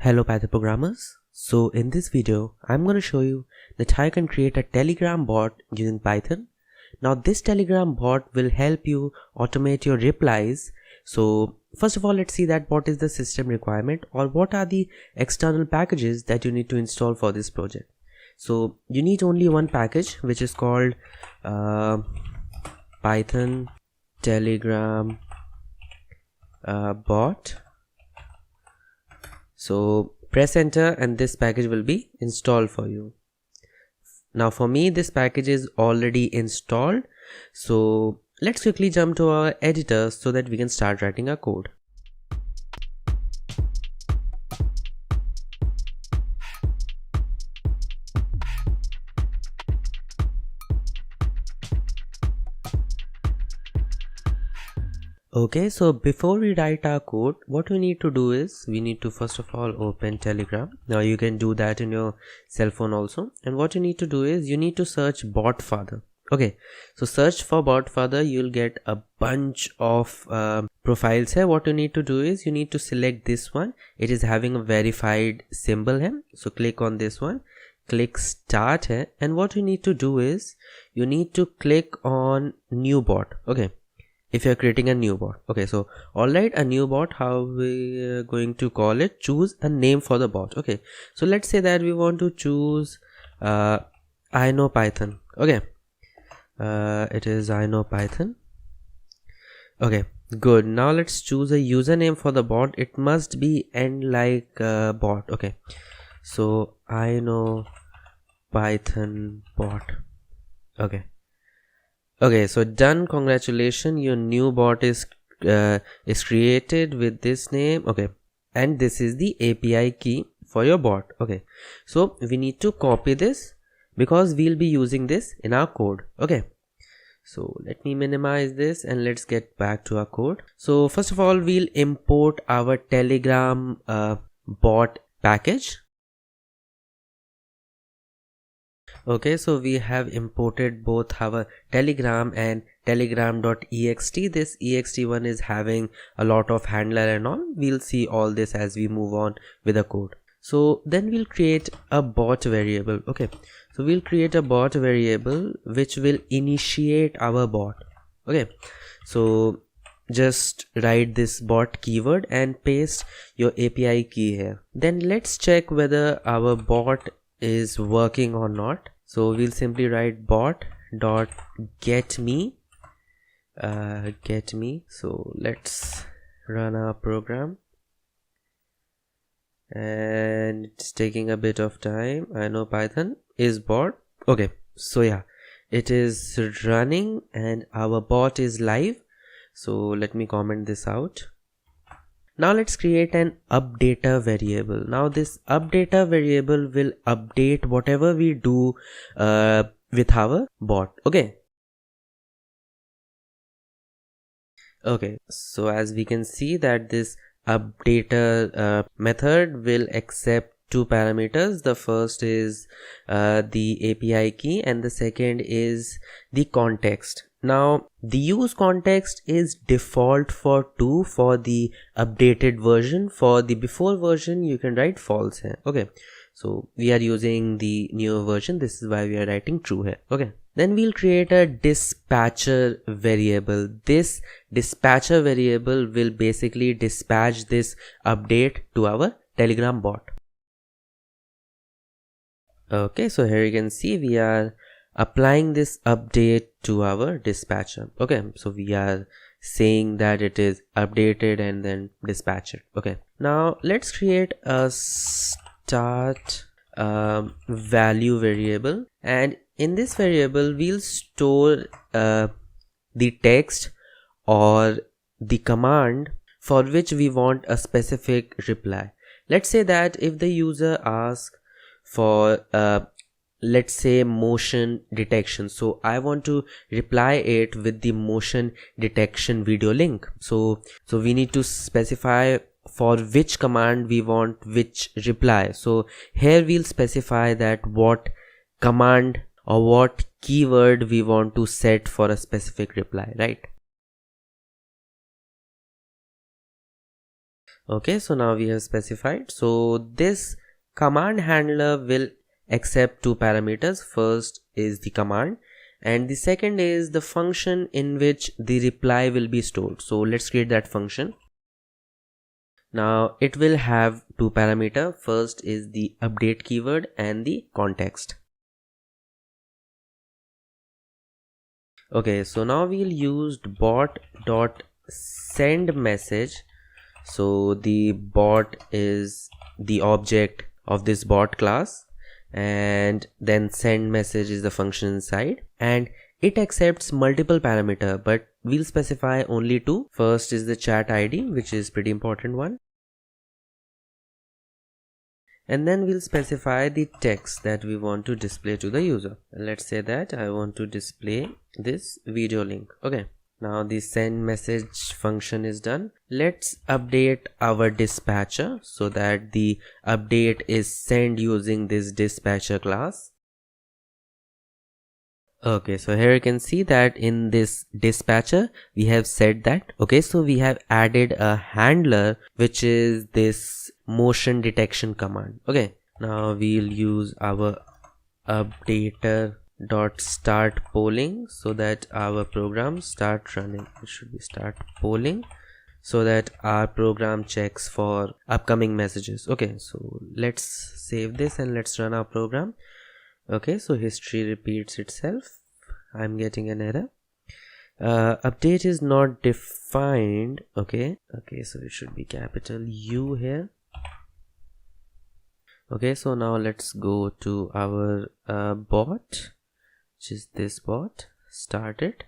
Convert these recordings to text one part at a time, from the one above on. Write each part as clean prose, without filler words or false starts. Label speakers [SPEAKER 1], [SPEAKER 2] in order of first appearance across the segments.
[SPEAKER 1] Hello Python programmers. So in this video, I'm going to show you that how you can create a Telegram bot using Python. Now this Telegram bot will help you automate your replies. So first of all, let's see that what is the system requirement or what are the external packages that you need to install for this project. So you need only one package which is called Python Telegram bot. So press enter and this package will be installed for you. Now for me this package is already installed. So let's quickly jump to our editor so that we can start writing our code. Okay, so before we write our code, what we need to do is we need to first of all open Telegram. Now you can do that in your cell phone also. And what you need to do is you need to search BotFather. Okay, so search for BotFather, you'll get a bunch of profiles here. What you need to do is you need to select this one. It is having a verified symbol here. So click on this one, click start here. And what you need to do is you need to click on new bot. Okay. If you're creating a new bot. Okay, so alright, a new bot, how we are going to call it? Choose a name for the bot. Okay, so let's say that we want to choose I know Python. Okay, it is I know Python. Okay, good. Now let's choose a username for the bot. It must be end like bot. Okay, so I know Python bot. Okay, so done. Congratulations, your new bot is created with this name. Okay, and this is the API key for your bot. Okay, so we need to copy this because we'll be using this in our code. Okay, so let me minimize this and let's get back to our code. So first of all, we'll import our Telegram bot package. Okay, so we have imported both our Telegram and telegram.ext. This ext one is having a lot of handler and all. We'll see all this as we move on with the code. So then we'll create a bot variable. Okay, so we'll create a bot variable which will initiate our bot. Okay, so just write this bot keyword and paste your API key here. Then let's check whether our bot is working or not. So we'll simply write bot dot get me. So let's run our program and it's taking a bit of time. I know Python is bot. Okay, so yeah, it is running and our bot is live. So let me comment this out. Now let's create an updater variable. Now this updater variable will update whatever we do with our bot. Okay, so as we can see that this updater method will accept two parameters. The first is the API key and the second is the context. Now the use context is default for 2 for the updated version. For the before version you can write false here. Okay, so we are using the newer version, this is why we are writing true here. Okay, then we'll create a dispatcher variable. This dispatcher variable will basically dispatch this update to our Telegram bot. Okay, so here you can see we are applying this update to our dispatcher. Okay, so we are saying that it is updated and then dispatch it. Okay, now let's create a start value variable, and in this variable we'll store the text or the command for which we want a specific reply. Let's say that if the user asks for let's say motion detection, so I want to reply it with the motion detection video link. So we need to specify for which command we want which reply. So here we'll specify that what command or what keyword we want to set for a specific reply, right? Okay, so now we have specified. So this command handler will accept two parameters. First is the command and the second is the function in which the reply will be stored. So let's create that function. Now it will have two parameters. First is the update keyword and the context. Okay, so now we'll use bot.sendMessage. So the bot is the object of this bot class, and then send message is the function inside, and it accepts multiple parameter, but we'll specify only two. First is the chat ID, which is pretty important one, and then we'll specify the text that we want to display to the user. Let's say that I want to display this video link. Okay, now the send message function is done. Let's update our dispatcher so that the update is sent using this dispatcher class. Okay, so here you can see that in this dispatcher we have said that. Okay, so we have added a handler which is this motion detection command. Okay, now we'll use our updater dot start polling so that our program start running. It should be start polling so that our program checks for upcoming messages. Okay, so let's save this and let's run our program. Okay, so history repeats itself. I'm getting an error. Update is not defined. Okay, so it should be capital U here. Okay, so now let's go to our bot, which is this bot. Start it,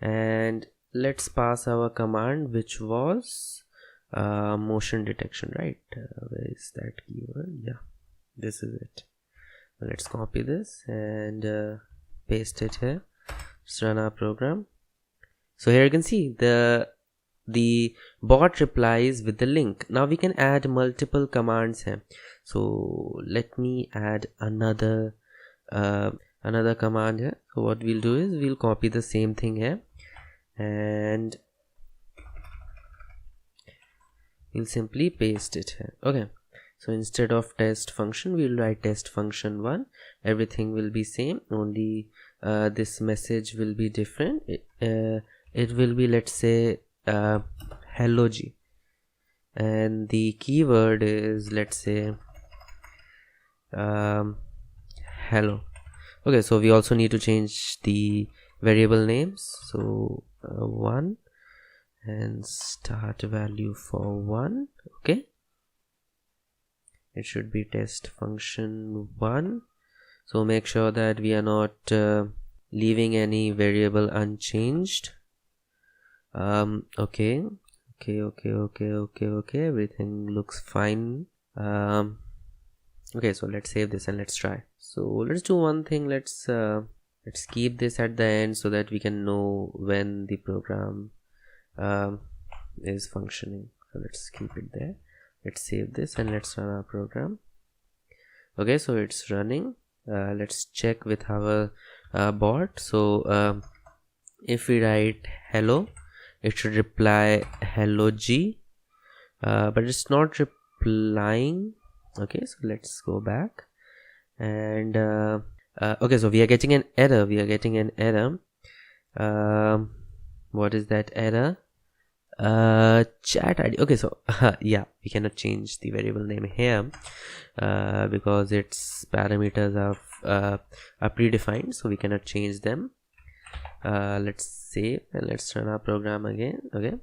[SPEAKER 1] and let's pass our command, which was motion detection, right? Where is that keyword? Yeah, this is it. Let's copy this and paste it here. Let's run our program. So here you can see the bot replies with the link. Now we can add multiple commands here. So let me add another command here. So what we'll do is we'll copy the same thing here and we'll simply paste it here. Okay, so instead of test function we'll write test function 1. Everything will be same, only this message will be different. It will be, let's say, hello G, and the keyword is, let's say, hello. Okay, so we also need to change the variable names. So 1 and start value for 1. Okay, it should be test function 1. So make sure that we are not leaving any variable unchanged. Okay, everything looks fine. Okay, so let's save this and let's try. So let's do one thing. Let's keep this at the end so that we can know when the program is functioning. So let's keep it there. Let's save this and let's run our program. Okay, so it's running. Let's check with our bot. So if we write hello, it should reply hello G, but it's not replying. Okay, so let's go back and okay, so we are getting an error. What is that error? Chat ID. Okay, so yeah, we cannot change the variable name here because its parameters are predefined, so we cannot change them. Let's save and let's run our program again. Okay,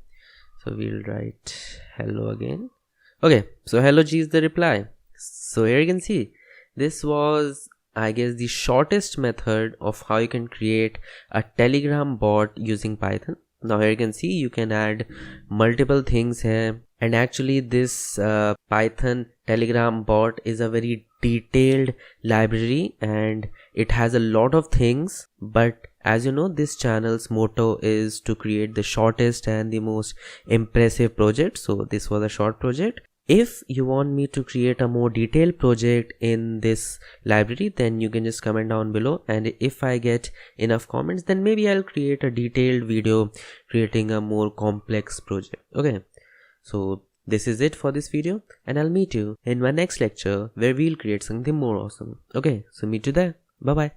[SPEAKER 1] so we'll write hello again. Okay, so hello G is the reply. So here you can see this was, I guess, the shortest method of how you can create a Telegram bot using Python. Now here you can see you can add multiple things here, and actually this Python Telegram bot is a very detailed library and it has a lot of things, but as you know, this channel's motto is to create the shortest and the most impressive project. So this was a short project. If you want me to create a more detailed project in this library, then you can just comment down below, and if I get enough comments, then maybe I'll create a detailed video creating a more complex project. Okay, so This is it for this video, and I'll meet you in my next lecture where we'll create something more awesome. Okay, so meet you there. Bye bye.